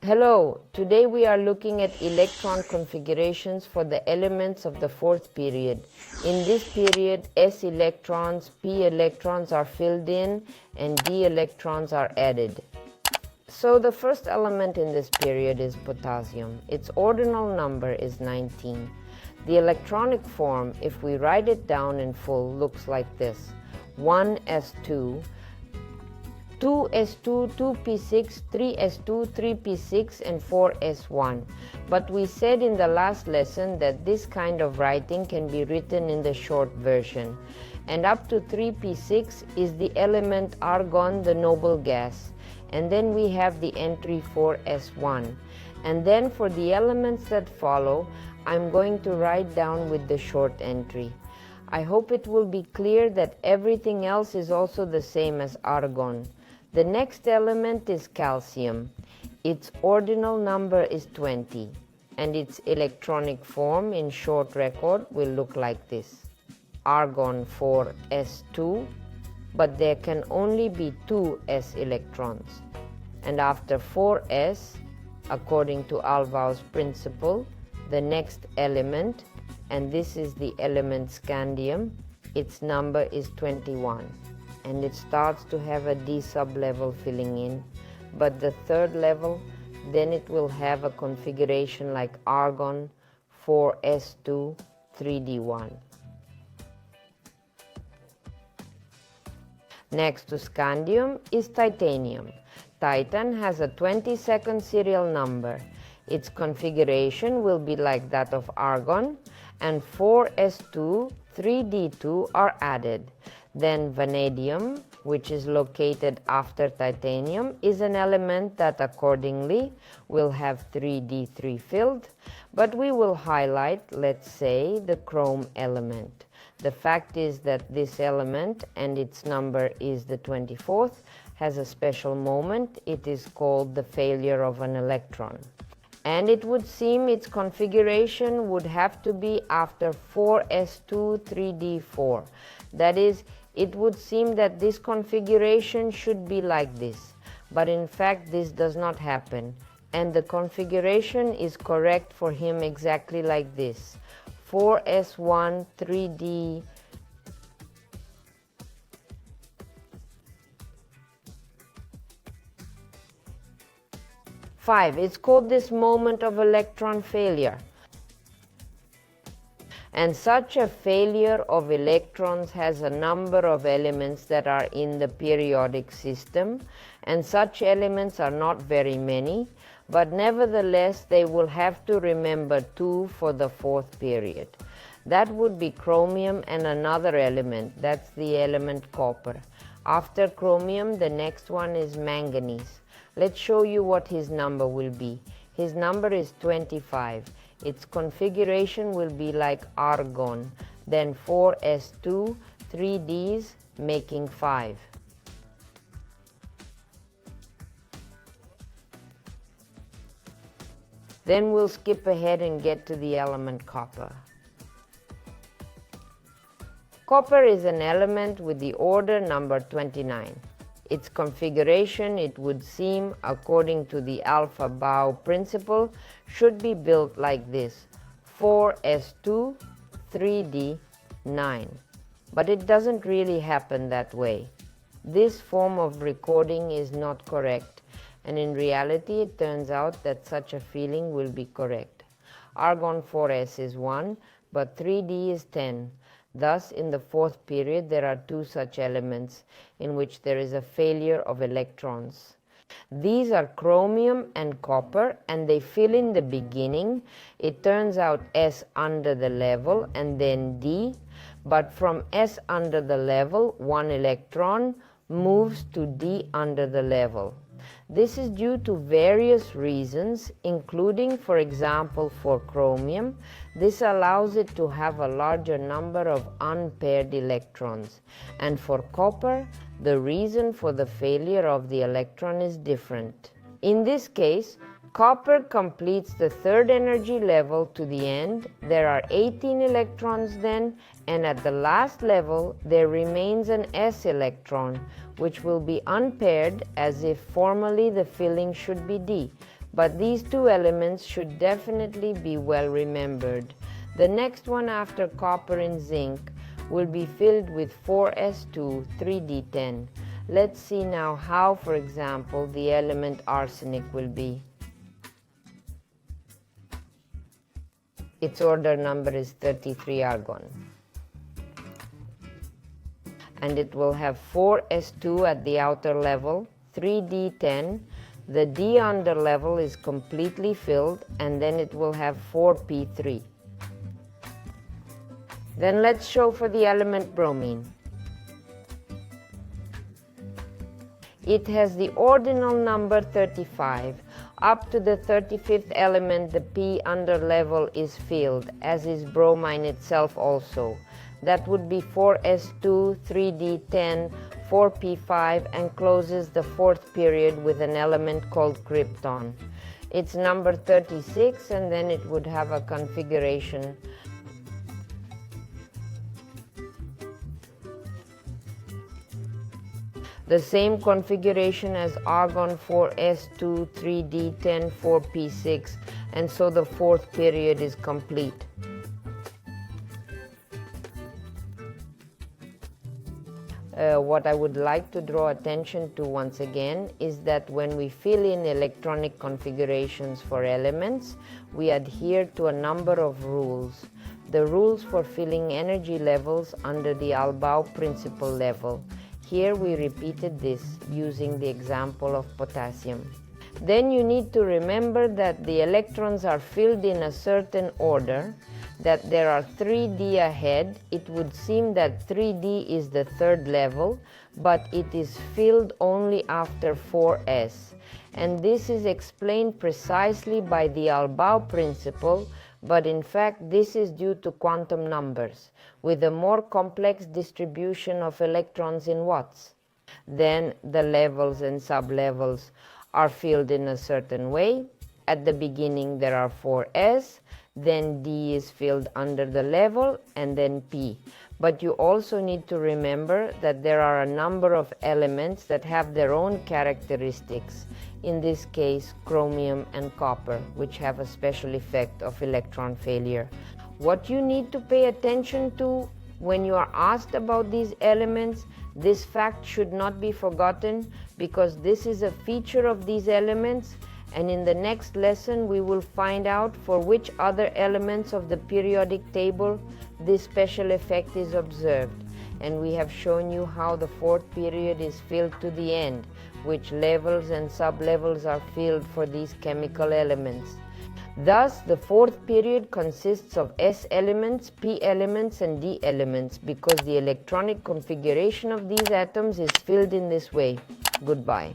Hello, today we are looking at electron configurations for the elements of the fourth period. In this period, s electrons, p electrons are filled in and d electrons are added. So the first element in this period is potassium. Its ordinal number is 19. The electronic form, if we write it down in full, looks like this: 1s2, 2s2, 2p6, 3s2, 3p6, and 4s1. But we said in the last lesson that this kind of writing can be written in the short version. And up to 3p6 is the element argon, the noble gas. And then we have the entry 4s1. And then for the elements that follow, I'm going to write down with the short entry. I hope it will be clear that everything else is also the same as argon. The next element is calcium. Its ordinal number is 20, and its electronic form in short record will look like this: argon 4s2, but there can only be 2 s electrons. And after 4s, according to Alvao's principle, the next element, and this is the element scandium, its number is 21. And it starts to have a D sublevel filling in, but the third level, then it will have a configuration like argon 4s2 3d1. Next to scandium is titanium. Titan has a 22nd serial number. Its configuration will be like that of argon, and 4s2 3d2 are added. Then vanadium, which is located after titanium, is an element that accordingly will have 3d3 filled, but we will highlight, let's say, the chrome element. The fact is that this element, and its number is the 24th, has a special moment. It is called the failure of an electron. And it would seem its configuration would have to be after 4s2 3d4. That is, it would seem that this configuration should be like this, but in fact this does not happen, and the configuration is correct for him exactly like this: 4s1 3d 5. It's called this moment of electron failure. And such a failure of electrons has a number of elements that are in the periodic system, and such elements are not very many, but nevertheless they will have to remember 2 for the fourth period. That would be chromium and another element, that's the element copper. After chromium, the next one is manganese. Let's show you what his number will be. His number is 25. Its configuration will be like argon, then 4s2, 3ds, making 5. Then we'll skip ahead and get to the element copper. Copper is an element with the order number 29. Its configuration, it would seem, according to the alpha bow principle, should be built like this: 4s2, 3d, 9. But it doesn't really happen that way. This form of recording is not correct, and in reality it turns out that such a feeling will be correct. Argon 4s is 1, but 3d is 10. Thus, in the fourth period, there are 2 such elements in which there is a failure of electrons. These are chromium and copper, and they fill in the beginning. It turns out S under the level and then D, but from S under the level, 1 electron moves to D under the level. This is due to various reasons, including, for example, for chromium, this allows it to have a larger number of unpaired electrons. And for copper, the reason for the failure of the electron is different. In this case, copper completes the third energy level to the end. There are 18 electrons then, and at the last level, there remains an s electron, which will be unpaired as if formally the filling should be D. but these two elements should definitely be well remembered. The next one after copper and zinc will be filled with 4s2 3d10. Let's see now how, for example, the element arsenic will be. Its order number is 33 argon. And it will have 4s2 at the outer level, 3d10. The d under level is completely filled, and then it will have 4p3. Then let's show for the element bromine. It has the ordinal number 35. Up to the 35th element, the p under level is filled, as is bromine itself also. That would be 4s2, 3d10, 4p5, and closes the fourth period with an element called krypton. It's number 36, and then it would have a configuration the same configuration as argon 4s2, 3d10, 4p6, and so the fourth period is complete. What I would like to draw attention to once again is that when we fill in electronic configurations for elements, we adhere to a number of rules. The rules for filling energy levels under the Albau principle level. Here we repeated this using the example of potassium. Then you need to remember that the electrons are filled in a certain order, that there are 3d ahead. It would seem that 3d is the third level, but it is filled only after 4s. And this is explained precisely by the Albau principle, but in fact this is due to quantum numbers, with a more complex distribution of electrons in watts. Then the levels and sublevels are filled in a certain way. At the beginning there are 4s, then d is filled under the level, and then p. But you also need to remember that there are a number of elements that have their own characteristics, in this case chromium and copper, which have a special effect of electron failure. What you need to pay attention to when you are asked about these elements, this fact should not be forgotten, because this is a feature of these elements, and in the next lesson we will find out for which other elements of the periodic table this special effect is observed. And we have shown you how the fourth period is filled to the end, which levels and sublevels are filled for these chemical elements. Thus, the fourth period consists of S elements, P elements, and D elements, because the electronic configuration of these atoms is filled in this way. Goodbye.